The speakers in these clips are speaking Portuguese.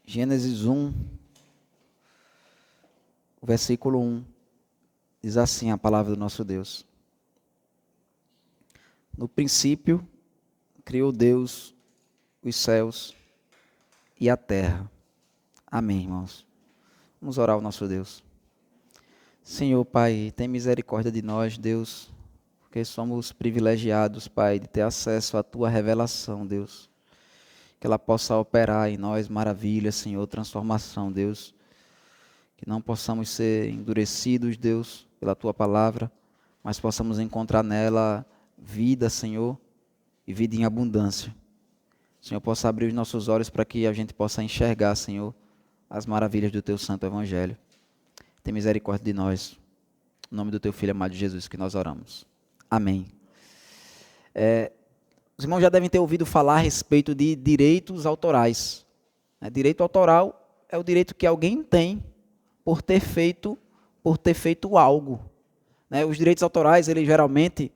Gênesis 1, versículo 1, diz assim a palavra do nosso Deus. No princípio, criou Deus os céus e a terra. Amém, irmãos. Vamos orar ao nosso Deus. Senhor, Pai, tem misericórdia de nós, Deus, porque somos privilegiados, Pai, de ter acesso à Tua revelação, Deus. Que ela possa operar em nós maravilha, Senhor, transformação, Deus. Que não possamos ser endurecidos, Deus, pela Tua palavra, mas possamos encontrar nela vida, Senhor, e vida em abundância. Senhor, possa abrir os nossos olhos para que a gente possa enxergar, Senhor, as maravilhas do Teu santo Evangelho. Tem misericórdia de nós. Em nome do Teu Filho amado Jesus que nós oramos. Amém. Os irmãos já devem ter ouvido falar a respeito de direitos autorais. Direito autoral é o direito que alguém tem por ter feito algo. Os direitos autorais, ele geralmente,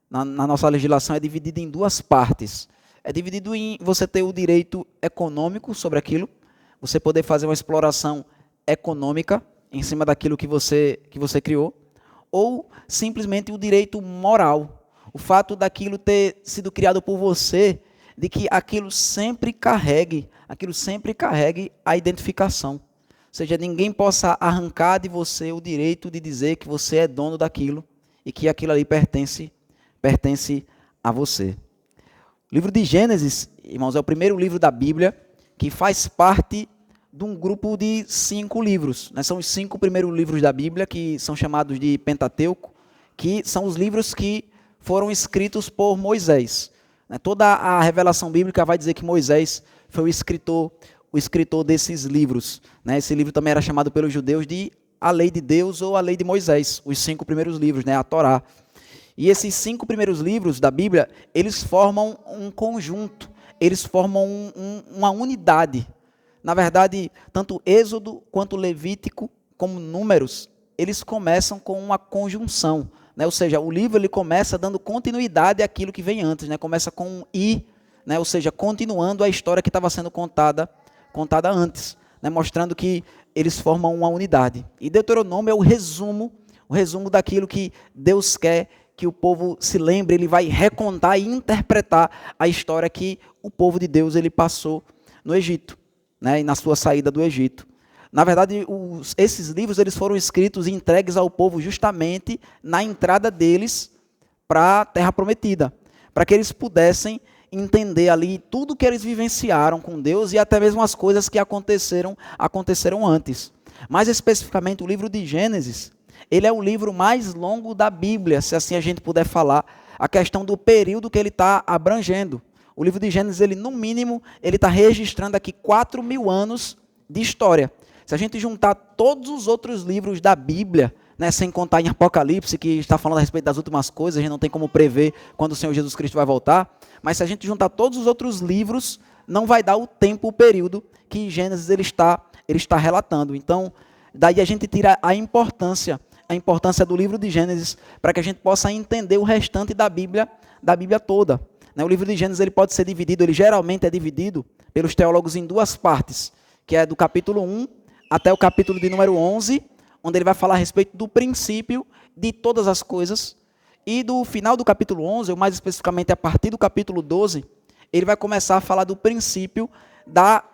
na nossa legislação, é dividido em duas partes. É dividido em você ter o direito econômico sobre aquilo, você poder fazer uma exploração econômica em cima daquilo que você criou, ou simplesmente o direito moral. O fato daquilo ter sido criado por você, de que aquilo sempre carregue a identificação. Ou seja, ninguém possa arrancar de você o direito de dizer que você é dono daquilo e que aquilo ali pertence a você. O livro de Gênesis, irmãos, é o primeiro livro da Bíblia que faz parte de um grupo de 5 livros. São os 5 primeiros livros da Bíblia, que são chamados de Pentateuco, que são os livros que foram escritos por Moisés. Toda a revelação bíblica vai dizer que Moisés foi o escritor desses livros. Esse livro também era chamado pelos judeus de a Lei de Deus ou a Lei de Moisés, os 5 primeiros livros, a Torá. E esses 5 primeiros livros da Bíblia, eles formam um conjunto, eles formam uma unidade. Na verdade, tanto Êxodo quanto Levítico, como Números, eles começam com uma conjunção. Ou seja, o livro ele começa dando continuidade àquilo que vem antes. Começa com um i, ou seja, continuando a história que estava sendo contada antes, mostrando que eles formam uma unidade. E Deuteronômio é o resumo daquilo que Deus quer que o povo se lembre. Ele vai recontar e interpretar a história que o povo de Deus ele passou no Egito, e na sua saída do Egito. Na verdade, esses livros eles foram escritos e entregues ao povo justamente na entrada deles para a Terra Prometida, para que eles pudessem entender ali tudo que eles vivenciaram com Deus e até mesmo as coisas que aconteceram antes. Mais especificamente, o livro de Gênesis, ele é o livro mais longo da Bíblia, se assim a gente puder falar, a questão do período que ele está abrangendo. O livro de Gênesis, ele no mínimo, ele está registrando aqui 4.000 anos de história. Se a gente juntar todos os outros livros da Bíblia, sem contar em Apocalipse, que está falando a respeito das últimas coisas, a gente não tem como prever quando o Senhor Jesus Cristo vai voltar, mas se a gente juntar todos os outros livros, não vai dar o tempo, o período que Gênesis ele está relatando. Então, daí a gente tira a importância do livro de Gênesis, para que a gente possa entender o restante da Bíblia toda. O livro de Gênesis ele pode ser dividido, ele geralmente é dividido pelos teólogos em 2 partes, que é do capítulo 1 até o capítulo de número 11, onde ele vai falar a respeito do princípio de todas as coisas, e do final do capítulo 11, ou mais especificamente a partir do capítulo 12, ele vai começar a falar do princípio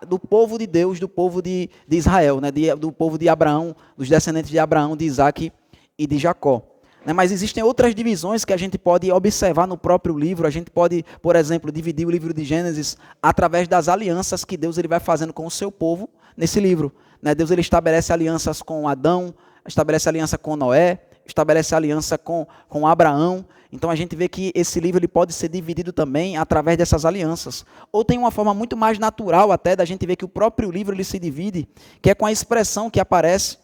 do povo de Deus, do povo de Israel, do povo de Abraão, dos descendentes de Abraão, de Isaac e de Jacó. Mas existem outras divisões que a gente pode observar no próprio livro. A gente pode, por exemplo, dividir o livro de Gênesis através das alianças que Deus ele vai fazendo com o seu povo nesse livro. Deus ele estabelece alianças com Adão, estabelece aliança com Noé, estabelece aliança com Abraão. Então a gente vê que esse livro ele pode ser dividido também através dessas alianças. Ou tem uma forma muito mais natural até da gente ver que o próprio livro ele se divide, que é com a expressão que aparece,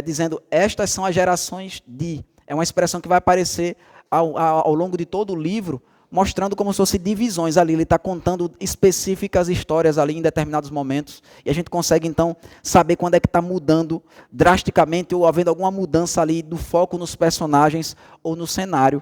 dizendo, estas são as gerações de... É uma expressão que vai aparecer ao longo de todo o livro, mostrando como se fossem divisões ali. Ele está contando específicas histórias ali em determinados momentos. E a gente consegue, então, saber quando é que está mudando drasticamente ou havendo alguma mudança ali do foco nos personagens ou no cenário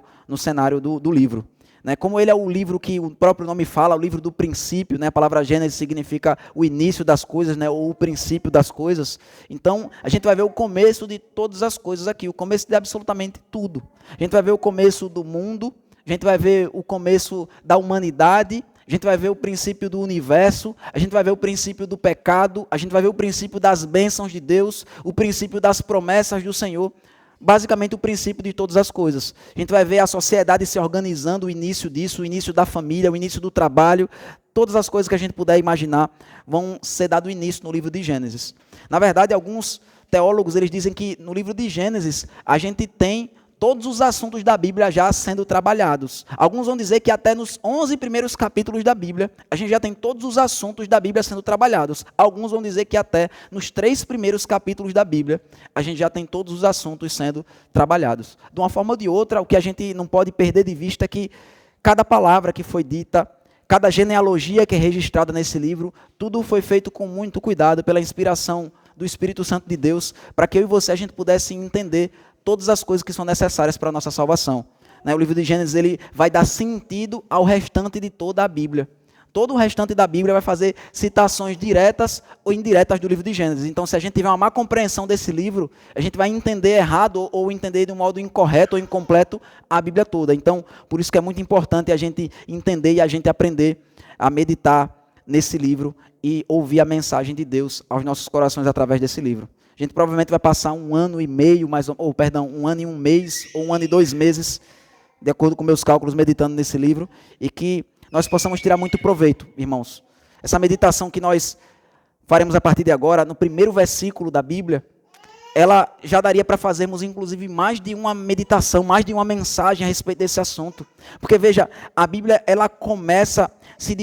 do livro. né? Como ele é o livro que o próprio nome fala, o livro do princípio, né? A palavra Gênesis significa o início das coisas, né? Ou o princípio das coisas. Então, a gente vai ver o começo de todas as coisas aqui, o começo de absolutamente tudo. A gente vai ver o começo do mundo, a gente vai ver o começo da humanidade, a gente vai ver o princípio do universo, a gente vai ver o princípio do pecado, a gente vai ver o princípio das bênçãos de Deus, o princípio das promessas do Senhor. Basicamente o princípio de todas as coisas. A gente vai ver a sociedade se organizando, o início disso, o início da família, o início do trabalho, todas as coisas que a gente puder imaginar vão ser dado início no livro de Gênesis. Na verdade, alguns teólogos eles dizem que no livro de Gênesis a gente tem todos os assuntos da Bíblia já sendo trabalhados. Alguns vão dizer que até nos 11 primeiros capítulos da Bíblia, a gente já tem todos os assuntos da Bíblia sendo trabalhados. Alguns vão dizer que até nos 3 primeiros capítulos da Bíblia, a gente já tem todos os assuntos sendo trabalhados. De uma forma ou de outra, o que a gente não pode perder de vista é que cada palavra que foi dita, cada genealogia que é registrada nesse livro, tudo foi feito com muito cuidado, pela inspiração do Espírito Santo de Deus, para que eu e você a gente pudesse entender todas as coisas que são necessárias para a nossa salvação. O livro de Gênesis ele vai dar sentido ao restante de toda a Bíblia. Todo o restante da Bíblia vai fazer citações diretas ou indiretas do livro de Gênesis. Então, se a gente tiver uma má compreensão desse livro, a gente vai entender errado ou entender de um modo incorreto ou incompleto a Bíblia toda. Então, por isso que é muito importante a gente entender e a gente aprender a meditar nesse livro e ouvir a mensagem de Deus aos nossos corações através desse livro. A gente provavelmente vai passar 1 ano e meio, 1 ano e 1 mês, ou 1 ano e 2 meses, de acordo com meus cálculos, meditando nesse livro, e que nós possamos tirar muito proveito, irmãos. Essa meditação que nós faremos a partir de agora, no primeiro versículo da Bíblia, ela já daria para fazermos, inclusive, mais de uma meditação, mais de uma mensagem a respeito desse assunto. Porque, veja, a Bíblia, ela começa se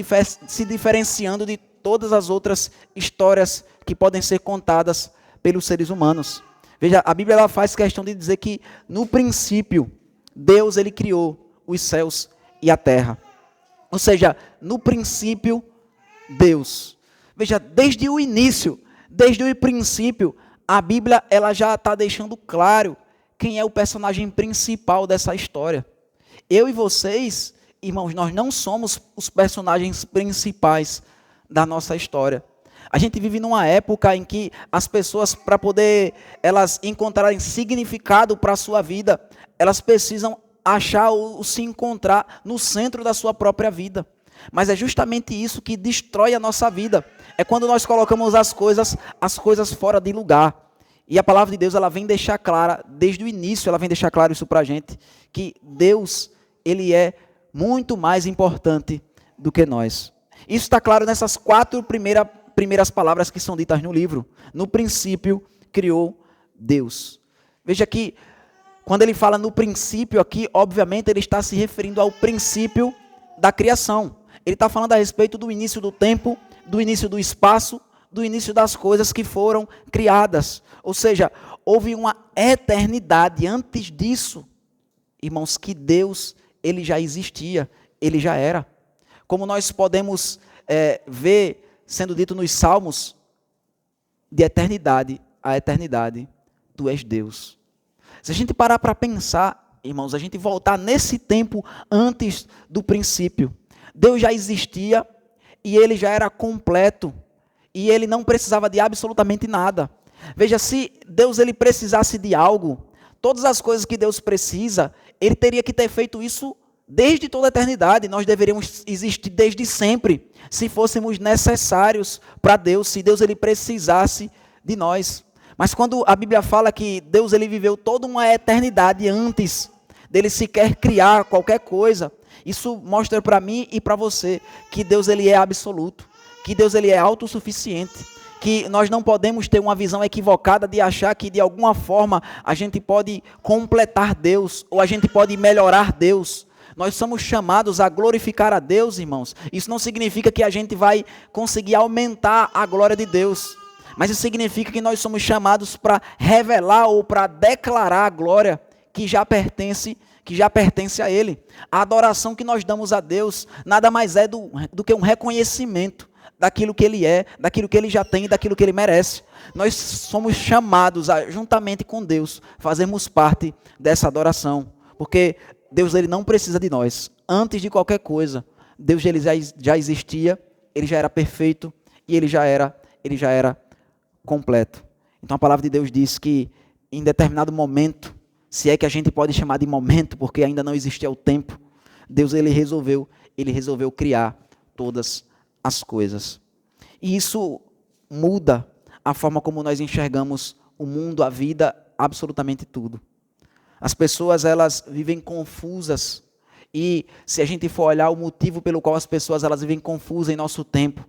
diferenciando de todas as outras histórias que podem ser contadas pelos seres humanos. Veja, a Bíblia ela faz questão de dizer que, no princípio, Deus ele criou os céus e a terra. Ou seja, no princípio, Deus. Veja, desde o início, desde o princípio, a Bíblia ela já está deixando claro quem é o personagem principal dessa história. Eu e vocês, irmãos, nós não somos os personagens principais da nossa história. A gente vive numa época em que as pessoas, para poder elas encontrarem significado para a sua vida, elas precisam achar ou se encontrar no centro da sua própria vida. Mas é justamente isso que destrói a nossa vida. É quando nós colocamos as coisas fora de lugar. E a palavra de Deus ela vem deixar clara, desde o início ela vem deixar claro isso para a gente, que Deus ele é muito mais importante do que nós. Isso está claro nessas 4 primeiras palavras que são ditas no livro. No princípio, criou Deus. Veja que, quando ele fala no princípio aqui, obviamente ele está se referindo ao princípio da criação. Ele está falando a respeito do início do tempo, do início do espaço, do início das coisas que foram criadas. Ou seja, houve uma eternidade antes disso, irmãos, que Deus ele já existia, ele já era. Como nós podemos ver sendo dito nos Salmos, de eternidade a eternidade, tu és Deus. Se a gente parar para pensar, irmãos, a gente voltar nesse tempo antes do princípio, Deus já existia e ele já era completo e ele não precisava de absolutamente nada. Veja, se Deus ele precisasse de algo, todas as coisas que Deus precisa, ele teria que ter feito isso desde toda a eternidade. Nós deveríamos existir desde sempre, se fôssemos necessários para Deus, se Deus ele precisasse de nós. Mas quando a Bíblia fala que Deus ele viveu toda uma eternidade antes dele sequer criar qualquer coisa, isso mostra para mim e para você que Deus ele é absoluto, que Deus ele é autossuficiente, que nós não podemos ter uma visão equivocada de achar que de alguma forma a gente pode completar Deus ou a gente pode melhorar Deus. Nós somos chamados a glorificar a Deus, irmãos. Isso não significa que a gente vai conseguir aumentar a glória de Deus, mas isso significa que nós somos chamados para revelar ou para declarar a glória que já pertence a Ele. A adoração que nós damos a Deus nada mais é do que um reconhecimento daquilo que Ele é, daquilo que Ele já tem e daquilo que Ele merece. Nós somos chamados a, juntamente com Deus, fazermos parte dessa adoração, porque Deus ele não precisa de nós, antes de qualquer coisa, Deus ele já existia, ele já era perfeito e ele já era completo. Então a palavra de Deus diz que em determinado momento, se é que a gente pode chamar de momento, porque ainda não existia o tempo, Deus ele resolveu criar todas as coisas. E isso muda a forma como nós enxergamos o mundo, a vida, absolutamente tudo. As pessoas elas vivem confusas. E se a gente for olhar o motivo pelo qual as pessoas elas vivem confusas em nosso tempo,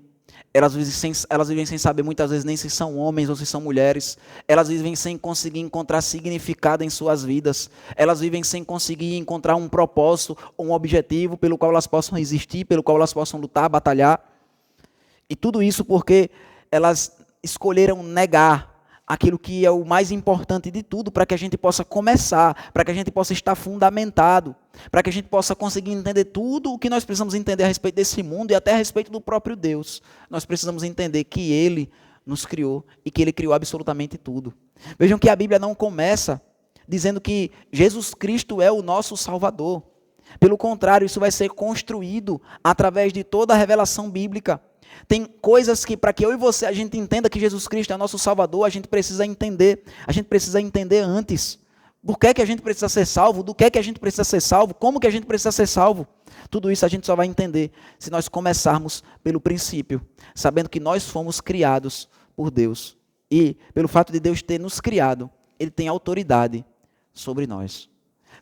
elas vivem sem saber muitas vezes nem se são homens ou se são mulheres. Elas vivem sem conseguir encontrar significado em suas vidas. Elas vivem sem conseguir encontrar um propósito ou um objetivo pelo qual elas possam existir, pelo qual elas possam lutar, batalhar. E tudo isso porque elas escolheram negar aquilo que é o mais importante de tudo, para que a gente possa começar, para que a gente possa estar fundamentado, para que a gente possa conseguir entender tudo o que nós precisamos entender a respeito desse mundo e até a respeito do próprio Deus. Nós precisamos entender que Ele nos criou e que Ele criou absolutamente tudo. Vejam que a Bíblia não começa dizendo que Jesus Cristo é o nosso Salvador. Pelo contrário, isso vai ser construído através de toda a revelação bíblica. Tem coisas que, para que eu e você, a gente entenda que Jesus Cristo é nosso Salvador, a gente precisa entender antes. Por que a gente precisa ser salvo? Do que a gente precisa ser salvo? Como que a gente precisa ser salvo? Tudo isso a gente só vai entender se nós começarmos pelo princípio, sabendo que nós fomos criados por Deus. E, pelo fato de Deus ter nos criado, Ele tem autoridade sobre nós.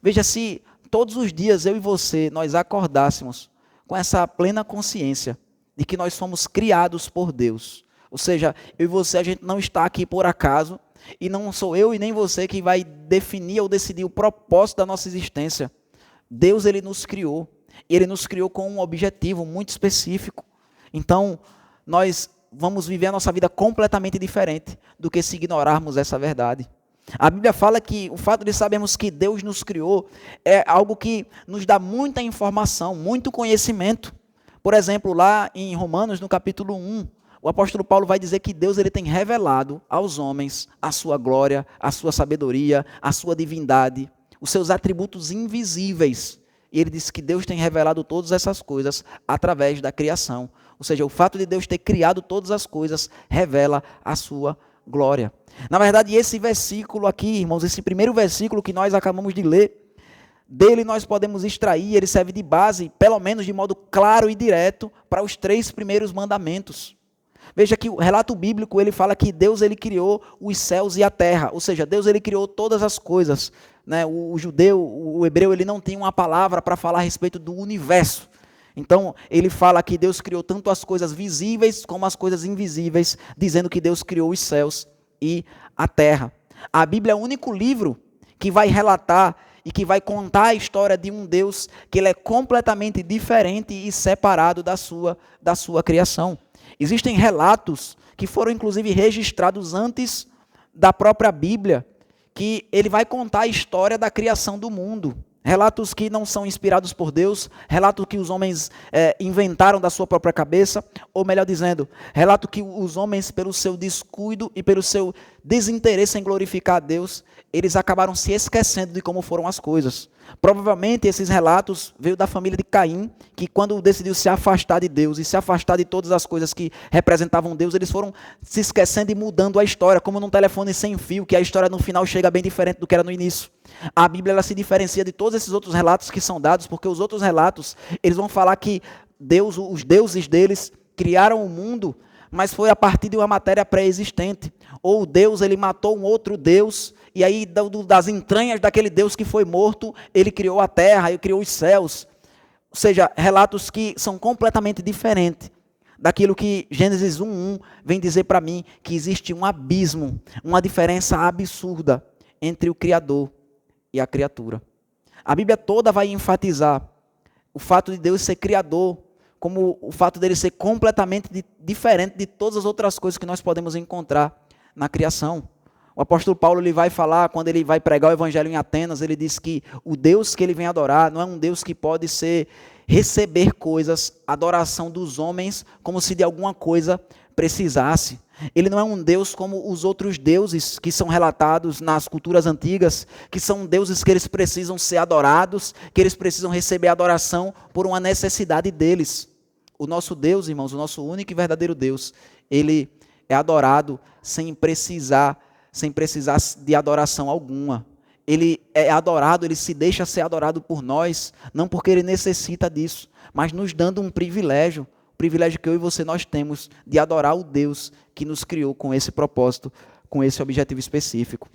Veja, se todos os dias eu e você, nós acordássemos com essa plena consciência de que nós fomos criados por Deus. Ou seja, eu e você, a gente não está aqui por acaso, e não sou eu e nem você que vai definir ou decidir o propósito da nossa existência. Deus, Ele nos criou, e Ele nos criou com um objetivo muito específico. Então, nós vamos viver a nossa vida completamente diferente do que se ignorarmos essa verdade. A Bíblia fala que o fato de sabermos que Deus nos criou é algo que nos dá muita informação, muito conhecimento. Por exemplo, lá em Romanos, no capítulo 1, o apóstolo Paulo vai dizer que Deus ele tem revelado aos homens a sua glória, a sua sabedoria, a sua divindade, os seus atributos invisíveis. E ele diz que Deus tem revelado todas essas coisas através da criação. Ou seja, o fato de Deus ter criado todas as coisas revela a sua glória. Na verdade, esse versículo aqui, irmãos, esse primeiro versículo que nós acabamos de ler, dele nós podemos extrair, ele serve de base, pelo menos de modo claro e direto, para os 3 primeiros mandamentos. Veja que o relato bíblico, ele fala que Deus ele criou os céus e a terra, ou seja, Deus ele criou todas as coisas. Né? O judeu, o hebreu, ele não tem uma palavra para falar a respeito do universo. Então, ele fala que Deus criou tanto as coisas visíveis como as coisas invisíveis, dizendo que Deus criou os céus e a terra. A Bíblia é o único livro que vai relatar e que vai contar a história de um Deus que ele é completamente diferente e separado da sua criação. Existem relatos que foram inclusive registrados antes da própria Bíblia, que ele vai contar a história da criação do mundo. Relatos que não são inspirados por Deus, relatos que os homens inventaram da sua própria cabeça, ou melhor dizendo, relato que os homens, pelo seu descuido e pelo seu desinteresse em glorificar a Deus, eles acabaram se esquecendo de como foram as coisas. Provavelmente esses relatos veio da família de Caim, que quando decidiu se afastar de Deus e se afastar de todas as coisas que representavam Deus, eles foram se esquecendo e mudando a história, como num telefone sem fio, que a história no final chega bem diferente do que era no início. A Bíblia ela se diferencia de todos esses outros relatos que são dados, porque os outros relatos, eles vão falar que Deus, os deuses deles, criaram o mundo, mas foi a partir de uma matéria pré-existente. Ou Deus, ele matou um outro Deus, e aí das entranhas daquele Deus que foi morto, ele criou a terra, ele criou os céus. Ou seja, relatos que são completamente diferentes daquilo que Gênesis 1:1 vem dizer para mim, que existe um abismo, uma diferença absurda entre o Criador e a criatura. A Bíblia toda vai enfatizar o fato de Deus ser criador, como o fato dele ser completamente diferente de todas as outras coisas que nós podemos encontrar na criação. O apóstolo Paulo ele vai falar, quando ele vai pregar o evangelho em Atenas, ele diz que o Deus que ele vem adorar não é um Deus que pode receber coisas, adoração dos homens, como se de alguma coisa precisasse. Ele não é um Deus como os outros deuses que são relatados nas culturas antigas, que são deuses que eles precisam ser adorados, que eles precisam receber adoração por uma necessidade deles. O nosso Deus, irmãos, o nosso único e verdadeiro Deus, ele é adorado sem precisar de adoração alguma. Ele é adorado, ele se deixa ser adorado por nós, não porque ele necessita disso, mas nos dando um privilégio, o privilégio que eu e você nós temos de adorar o Deus que nos criou com esse propósito, com esse objetivo específico.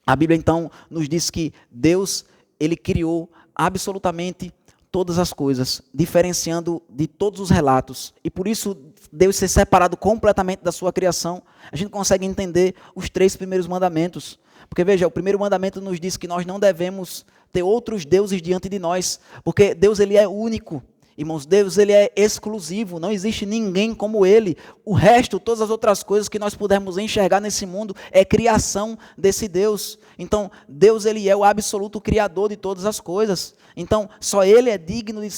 A Bíblia então nos diz que Deus, ele criou absolutamente todas as coisas, diferenciando de todos os relatos. E por isso, Deus ser separado completamente da sua criação, a gente consegue entender os 3 primeiros mandamentos. Porque veja, o primeiro mandamento nos diz que nós não devemos ter outros deuses diante de nós, porque Deus ele é único. Irmãos, Deus ele é exclusivo, não existe ninguém como ele. O resto, todas as outras coisas que nós pudermos enxergar nesse mundo é criação desse Deus. Então, Deus ele é o absoluto criador de todas as coisas. Então, só ele é digno de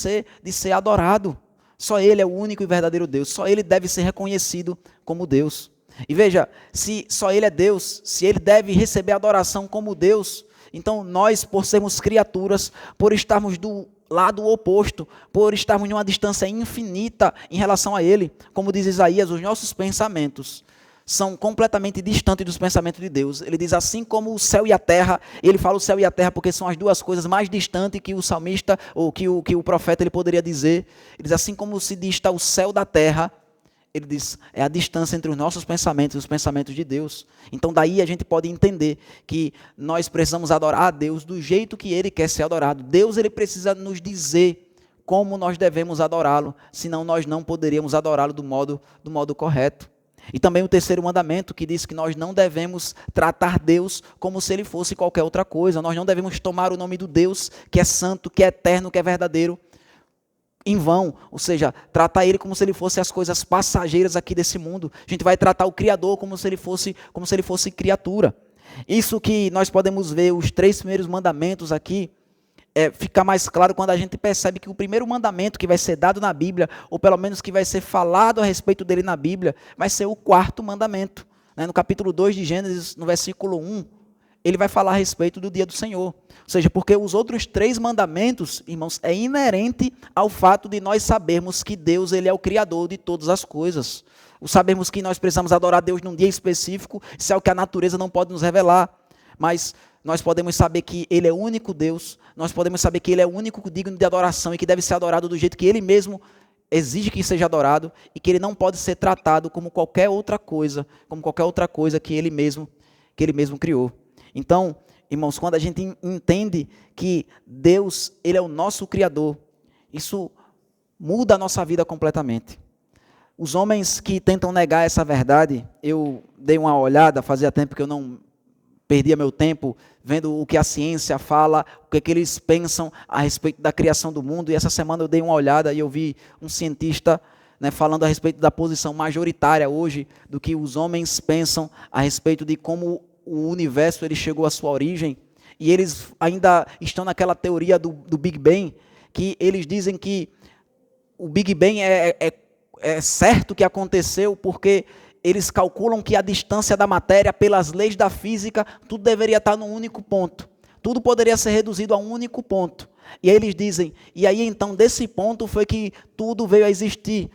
ser adorado. Só ele é o único e verdadeiro Deus. Só ele deve ser reconhecido como Deus. E veja, se só ele é Deus, se ele deve receber adoração como Deus, então nós, por sermos criaturas, por estarmos do lado oposto, por estarmos em uma distância infinita em relação a ele, como diz Isaías, os nossos pensamentos são completamente distantes dos pensamentos de Deus. Ele diz assim como o céu e a terra, ele fala o céu e a terra porque são as duas coisas mais distantes que o salmista, ou que o profeta ele poderia dizer. Ele diz assim como se dista o céu da terra, ele diz, é a distância entre os nossos pensamentos e os pensamentos de Deus. Então daí a gente pode entender que nós precisamos adorar a Deus do jeito que ele quer ser adorado. Deus ele precisa nos dizer como nós devemos adorá-lo, senão nós não poderíamos adorá-lo do modo correto. E também o terceiro mandamento que diz que nós não devemos tratar Deus como se ele fosse qualquer outra coisa. Nós não devemos tomar o nome do Deus que é santo, que é eterno, que é verdadeiro, em vão, ou seja, tratar ele como se ele fosse as coisas passageiras aqui desse mundo. A gente vai tratar o Criador como se ele fosse criatura. Isso que nós podemos ver, os 3 primeiros mandamentos aqui, fica mais claro quando a gente percebe que o primeiro mandamento que vai ser dado na Bíblia, ou pelo menos que vai ser falado a respeito dele na Bíblia, vai ser o 4º mandamento. No capítulo 2 de Gênesis, no versículo 1, ele vai falar a respeito do dia do Senhor. Ou seja, porque os outros 3 mandamentos, irmãos, é inerente ao fato de nós sabermos que Deus ele é o Criador de todas as coisas. O sabermos que nós precisamos adorar Deus num dia específico, isso é o que a natureza não pode nos revelar. Mas nós podemos saber que ele é o único Deus, nós podemos saber que ele é o único digno de adoração e que deve ser adorado do jeito que ele mesmo exige que seja adorado e que ele não pode ser tratado como qualquer outra coisa que ele mesmo criou. Então, irmãos, quando a gente entende que Deus, ele é o nosso Criador, isso muda a nossa vida completamente. Os homens que tentam negar essa verdade, eu dei uma olhada, fazia tempo que eu não perdia meu tempo vendo o que a ciência fala, o que eles pensam a respeito da criação do mundo, e essa semana eu dei uma olhada e eu vi um cientista falando a respeito da posição majoritária hoje, do que os homens pensam a respeito de como o universo ele chegou à sua origem, e eles ainda estão naquela teoria do Big Bang, que eles dizem que o Big Bang é certo que aconteceu porque eles calculam que a distância da matéria, pelas leis da física, tudo deveria estar num único ponto. Tudo poderia ser reduzido a um único ponto. E aí eles dizem, e aí então desse ponto foi que tudo veio a existir.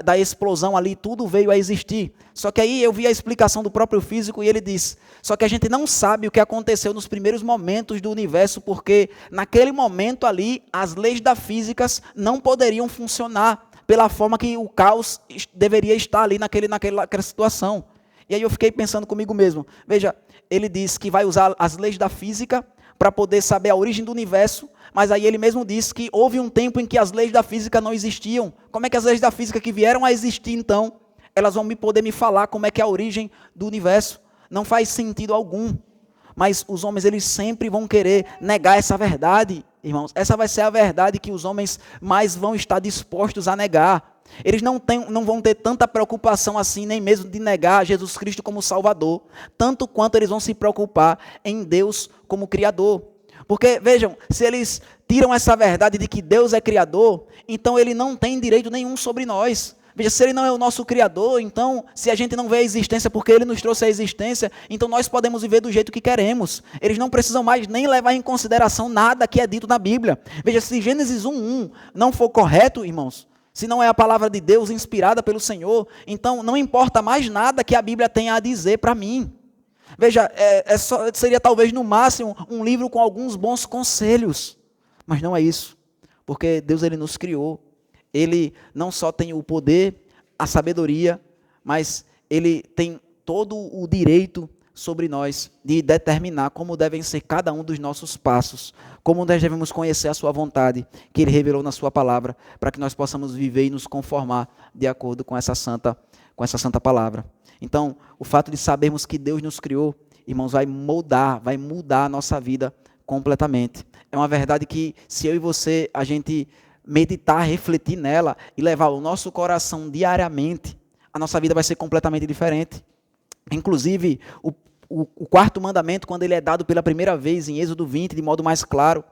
Da explosão ali, tudo veio a existir. Só que aí eu vi a explicação do próprio físico e ele diz, só que a gente não sabe o que aconteceu nos primeiros momentos do universo, porque naquele momento ali, as leis da física não poderiam funcionar pela forma que o caos deveria estar ali naquela situação. E aí eu fiquei pensando comigo mesmo, veja, ele diz que vai usar as leis da física para poder saber a origem do universo, mas aí ele mesmo disse que houve um tempo em que as leis da física não existiam. Como é que as leis da física que vieram a existir, então, elas vão poder me falar como é que é a origem do universo? Não faz sentido algum. Mas os homens, eles sempre vão querer negar essa verdade, irmãos. Essa vai ser a verdade que os homens mais vão estar dispostos a negar. Eles não vão ter tanta preocupação assim, nem mesmo de negar Jesus Cristo como Salvador, tanto quanto eles vão se preocupar em Deus como Criador. Porque, vejam, se eles tiram essa verdade de que Deus é Criador, então ele não tem direito nenhum sobre nós. Veja, se ele não é o nosso Criador, então, se a gente não vê a existência porque ele nos trouxe a existência, então nós podemos viver do jeito que queremos. Eles não precisam mais nem levar em consideração nada que é dito na Bíblia. Veja, se Gênesis 1:1 não for correto, irmãos, se não é a palavra de Deus inspirada pelo Senhor, então não importa mais nada que a Bíblia tenha a dizer para mim. Veja, seria talvez no máximo um livro com alguns bons conselhos, mas não é isso, porque Deus ele nos criou. Ele não só tem o poder, a sabedoria, mas ele tem todo o direito sobre nós de determinar como devem ser cada um dos nossos passos, como nós devemos conhecer a sua vontade, que ele revelou na sua palavra, para que nós possamos viver e nos conformar de acordo com essa santa palavra. Então, o fato de sabermos que Deus nos criou, irmãos, vai mudar a nossa vida completamente. É uma verdade que, se eu e você, a gente meditar, refletir nela e levar o nosso coração diariamente, a nossa vida vai ser completamente diferente. Inclusive, o quarto mandamento, quando ele é dado pela primeira vez em Êxodo 20, de modo mais claro,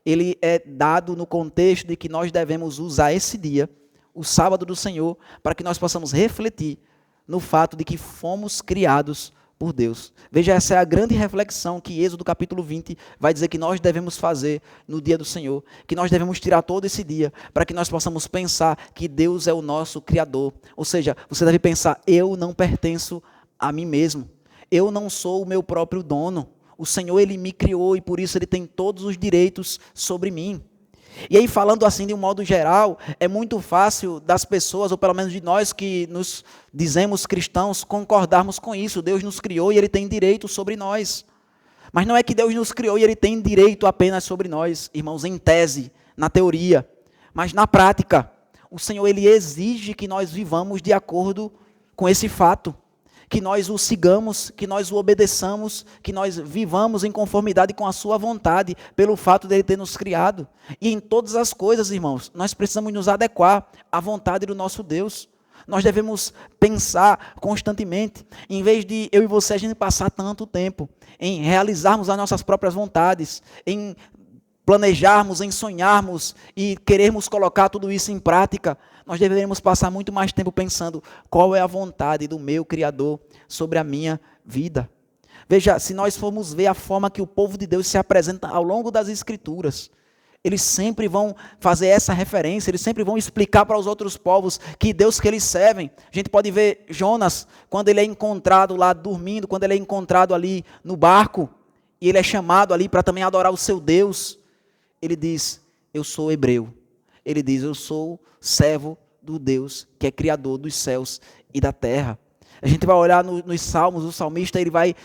ele é dado no contexto de que nós devemos usar esse dia, o sábado do Senhor, para que nós possamos refletir no fato de que fomos criados por Deus. Veja, essa é a grande reflexão que Êxodo capítulo 20 vai dizer que nós devemos fazer no dia do Senhor, que nós devemos tirar todo esse dia, para que nós possamos pensar que Deus é o nosso Criador. Ou seja, você deve pensar, eu não pertenço a mim mesmo, eu não sou o meu próprio dono, o Senhor ele me criou e por isso ele tem todos os direitos sobre mim. E aí, falando assim de um modo geral, é muito fácil das pessoas, ou pelo menos de nós que nos dizemos cristãos, concordarmos com isso. Deus nos criou e ele tem direito sobre nós. Mas não é que Deus nos criou e ele tem direito apenas sobre nós, irmãos, em tese, na teoria. Mas na prática, o Senhor ele exige que nós vivamos de acordo com esse fato. Que nós o sigamos, que nós o obedeçamos, que nós vivamos em conformidade com a sua vontade, pelo fato de ele ter nos criado. E em todas as coisas, irmãos, nós precisamos nos adequar à vontade do nosso Deus. Nós devemos pensar constantemente, em vez de eu e você a gente passar tanto tempo em realizarmos as nossas próprias vontades, em planejarmos, em sonharmos e querermos colocar tudo isso em prática, nós deveríamos passar muito mais tempo pensando qual é a vontade do meu Criador sobre a minha vida. Veja, se nós formos ver a forma que o povo de Deus se apresenta ao longo das Escrituras, eles sempre vão fazer essa referência, eles sempre vão explicar para os outros povos que Deus que eles servem. A gente pode ver Jonas, quando ele é encontrado lá dormindo, quando ele é encontrado ali no barco, e ele é chamado ali para também adorar o seu Deus. Ele diz, eu sou hebreu. Ele diz, eu sou servo do Deus que é criador dos céus e da terra. A gente vai olhar nos salmos, o salmista, ele vai,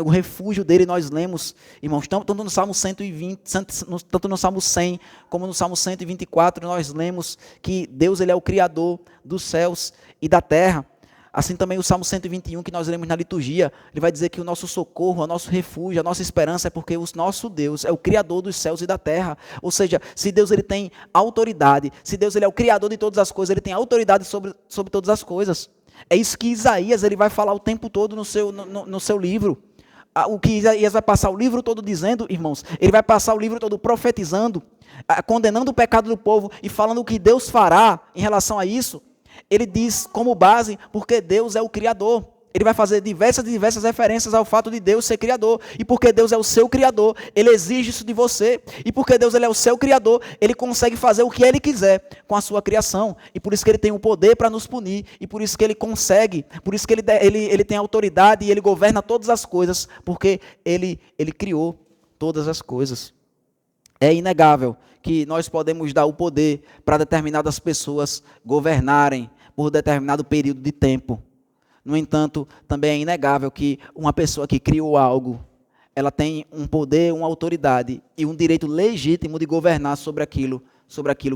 o refúgio dele nós lemos, irmãos, tanto no Salmo 120, tanto no Salmo 100, como no Salmo 124, nós lemos que Deus ele é o criador dos céus e da terra. Assim também o Salmo 121, que nós lemos na liturgia, ele vai dizer que o nosso socorro, o nosso refúgio, a nossa esperança é porque o nosso Deus é o Criador dos céus e da terra. Ou seja, se Deus ele tem autoridade, se Deus ele é o Criador de todas as coisas, ele tem autoridade sobre todas as coisas. É isso que Isaías ele vai falar o tempo todo no seu livro. O que Isaías vai passar o livro todo dizendo, irmãos, ele vai passar o livro todo profetizando, condenando o pecado do povo e falando o que Deus fará em relação a isso. Ele diz como base, porque Deus é o Criador. Ele vai fazer diversas referências ao fato de Deus ser Criador. E porque Deus é o seu Criador, Ele exige isso de você. E porque Deus ele é o seu Criador, Ele consegue fazer o que Ele quiser com a sua criação. E por isso que Ele tem o poder para nos punir. E por isso que Ele consegue. Por isso que Ele tem autoridade e Ele governa todas as coisas. Porque Ele criou todas as coisas. É inegável que nós podemos dar o poder para determinadas pessoas governarem por determinado período de tempo. No entanto, também é inegável que uma pessoa que criou algo, ela tem um poder, uma autoridade e um direito legítimo de governar sobre aquilo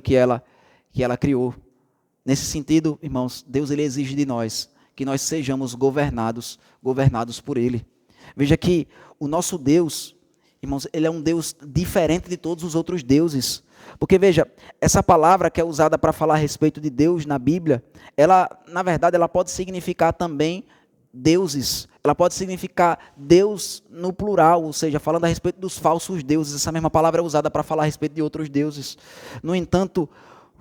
que ela criou. Nesse sentido, irmãos, Deus ele exige de nós que nós sejamos governados por Ele. Veja que o nosso Deus, irmãos, ele é um Deus diferente de todos os outros deuses. Porque veja, essa palavra que é usada para falar a respeito de Deus na Bíblia, ela, na verdade, ela pode significar também deuses. Ela pode significar Deus no plural, ou seja, falando a respeito dos falsos deuses. Essa mesma palavra é usada para falar a respeito de outros deuses. No entanto,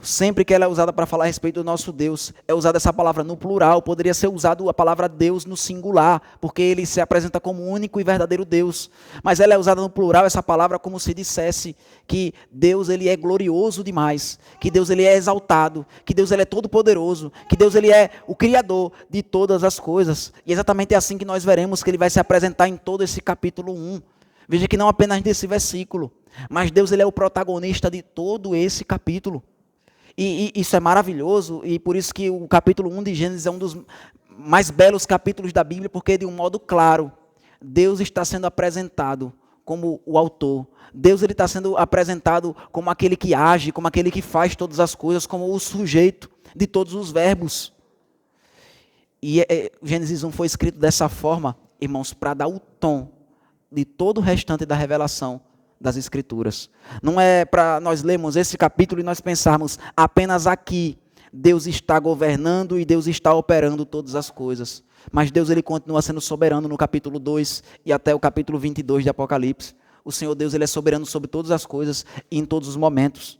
Sempre que ela é usada para falar a respeito do nosso Deus, é usada essa palavra no plural, poderia ser usada a palavra Deus no singular, porque ele se apresenta como o único e verdadeiro Deus. Mas ela é usada no plural, essa palavra, como se dissesse que Deus ele é glorioso demais, que Deus ele é exaltado, que Deus ele é todo poderoso, que Deus ele é o Criador de todas as coisas. E exatamente é assim que nós veremos que ele vai se apresentar em todo esse capítulo 1. Veja que não apenas desse versículo, mas Deus ele é o protagonista de todo esse capítulo. E isso é maravilhoso, e por isso que o capítulo 1 de Gênesis é um dos mais belos capítulos da Bíblia, porque de um modo claro, Deus está sendo apresentado como o autor. Deus ele está sendo apresentado como aquele que age, como aquele que faz todas as coisas, como o sujeito de todos os verbos. E Gênesis 1 foi escrito dessa forma, irmãos, para dar o tom de todo o restante da revelação das Escrituras. Não é para nós lermos esse capítulo e nós pensarmos apenas aqui Deus está governando e Deus está operando todas as coisas. Mas Deus ele continua sendo soberano no capítulo 2 e até o capítulo 22 de Apocalipse. O Senhor Deus ele é soberano sobre todas as coisas e em todos os momentos.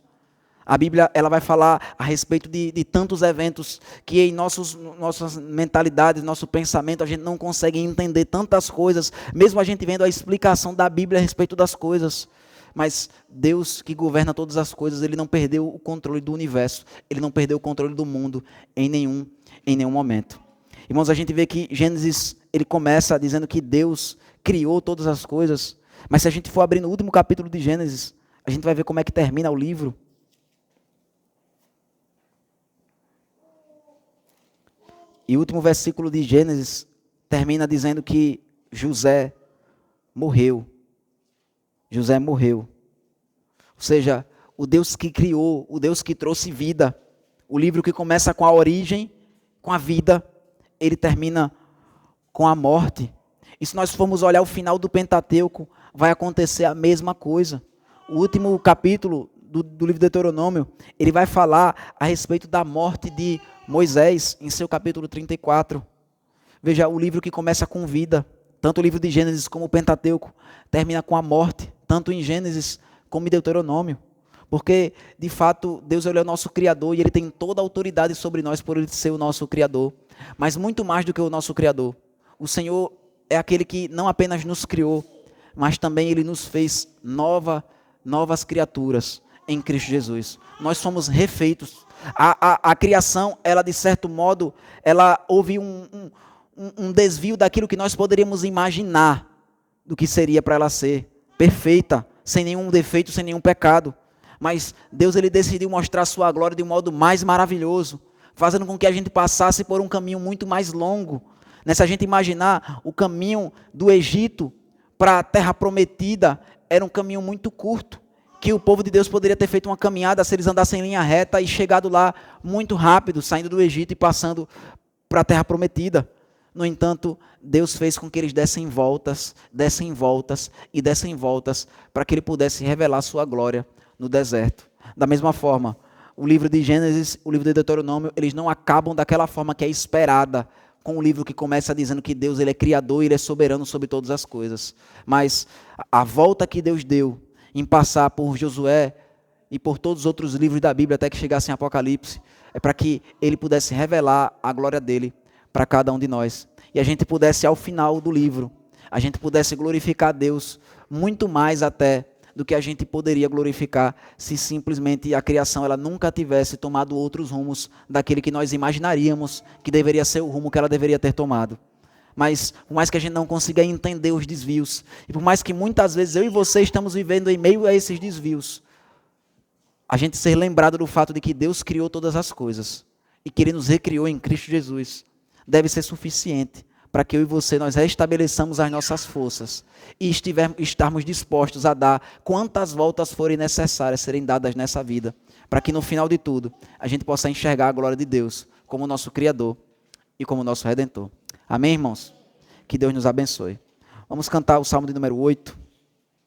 A Bíblia ela vai falar a respeito de tantos eventos que em nossas mentalidades, nosso pensamento, a gente não consegue entender tantas coisas, mesmo a gente vendo a explicação da Bíblia a respeito das coisas. Mas Deus que governa todas as coisas, ele não perdeu o controle do universo, ele não perdeu o controle do mundo em nenhum momento. Irmãos, a gente vê que Gênesis ele começa dizendo que Deus criou todas as coisas, mas se a gente for abrir no último capítulo de Gênesis, a gente vai ver como é que termina o livro. E o último versículo de Gênesis termina dizendo que José morreu. José morreu. Ou seja, o Deus que criou, o Deus que trouxe vida. O livro que começa com a origem, com a vida, ele termina com a morte. E se nós formos olhar o final do Pentateuco, vai acontecer a mesma coisa. O último capítulo do livro de Deuteronômio, ele vai falar a respeito da morte de Moisés, em seu capítulo 34. Veja, o livro que começa com vida, tanto o livro de Gênesis como o Pentateuco, termina com a morte, tanto em Gênesis como em Deuteronômio. Porque, de fato, Deus ele é o nosso Criador e ele tem toda a autoridade sobre nós por ele ser o nosso Criador. Mas muito mais do que o nosso Criador. O Senhor é aquele que não apenas nos criou, mas também ele nos fez novas criaturas em Cristo Jesus. Nós somos refeitos. A criação, ela de certo modo, ela houve um desvio daquilo que nós poderíamos imaginar do que seria para ela ser perfeita, sem nenhum defeito, sem nenhum pecado. Mas Deus ele decidiu mostrar a sua glória de um modo mais maravilhoso, fazendo com que a gente passasse por um caminho muito mais longo. Se a gente imaginar o caminho do Egito para a terra prometida, era um caminho muito curto, que o povo de Deus poderia ter feito uma caminhada se eles andassem em linha reta e chegado lá muito rápido, saindo do Egito e passando para a terra prometida. No entanto, Deus fez com que eles dessem voltas para que ele pudesse revelar sua glória no deserto. Da mesma forma, o livro de Gênesis, o livro de Deuteronômio, eles não acabam daquela forma que é esperada, com o livro que começa dizendo que Deus ele é criador e ele é soberano sobre todas as coisas. Mas a volta que Deus deu em passar por Josué e por todos os outros livros da Bíblia até que chegasse em Apocalipse, é para que ele pudesse revelar a glória dele para cada um de nós. E a gente pudesse, ao final do livro, a gente pudesse glorificar a Deus muito mais até do que a gente poderia glorificar se simplesmente a criação ela nunca tivesse tomado outros rumos daquele que nós imaginaríamos que deveria ser o rumo que ela deveria ter tomado. Mas por mais que a gente não consiga entender os desvios, e por mais que muitas vezes eu e você estamos vivendo em meio a esses desvios, a gente ser lembrado do fato de que Deus criou todas as coisas e que Ele nos recriou em Cristo Jesus, deve ser suficiente para que eu e você nós restabeleçamos as nossas forças e estarmos dispostos a dar quantas voltas forem necessárias serem dadas nessa vida, para que no final de tudo a gente possa enxergar a glória de Deus como nosso Criador e como nosso Redentor. Amém, irmãos? Que Deus nos abençoe. Vamos cantar o Salmo de número 8.